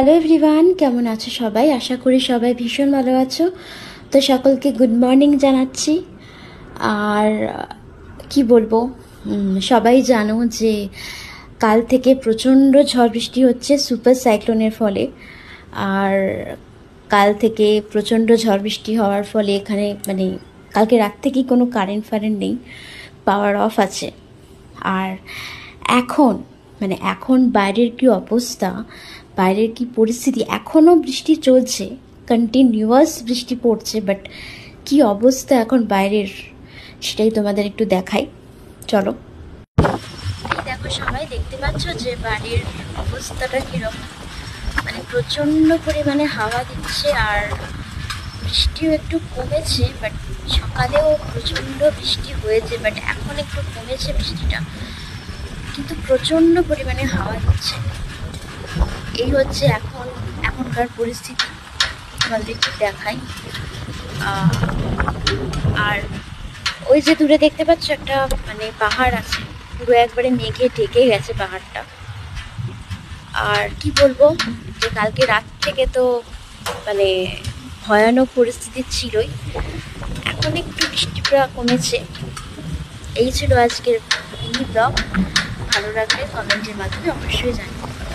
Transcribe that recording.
Hello everyone, কেমন আছো সবাই? আশা করি সবাই ভীষণ ভালো আছো। তো সকলকে গুড মর্নিং জানাচ্ছি। আর কি বলবো, সবাই জানো যে কাল থেকে প্রচণ্ড ঝড় বৃষ্টি হচ্ছে সুপার সাইক্লোনের ফলে। আর কাল থেকে প্রচণ্ড ঝড় বৃষ্টি হওয়ার ফলে এখানে কালকে রাত থেকেই কোনো কারেন্ট নেই, পাওয়ার অফ আছে। আর এখন এখন বাইরের কি অবস্থা, বাইরের কি পরিস্থিতি, এখনও বৃষ্টি চলছে, কন্টিনিউয়াস বৃষ্টি পড়ছে, বাট কি অবস্থা এখন বাইরের সেটাই তোমাদের একটু দেখাই, চলো। এই দেখো, সবাই দেখতে পাচ্ছ যে বাইরের অবস্থাটা কীরকম, প্রচণ্ড পরিমাণে হাওয়া দিচ্ছে আর বৃষ্টিও একটু কমেছে, বাট সকালেও প্রচণ্ড বৃষ্টি হয়েছে, বাট এখন একটু কমেছে বৃষ্টিটা, কিন্তু প্রচণ্ড পরিমাণে হাওয়া দিচ্ছে। এই হচ্ছে এখনকার পরিস্থিতি, তোমাদের একটু দেখাই। আর ওই যে দূরে দেখতে পাচ্ছ একটা পাহাড় আছে, পুরো একবারে মেঘে ঢেকে গেছে পাহাড়টা। আর কি বলবো, যে কালকে রাত থেকে তো ভয়ানক পরিস্থিতি ছিলই, এখন একটু বৃষ্টিটা কমেছে। এই ছিল আজকের মিনি ব্লগ। ভালো লাগলে কমেন্টের মাধ্যমে অবশ্যই জানিও।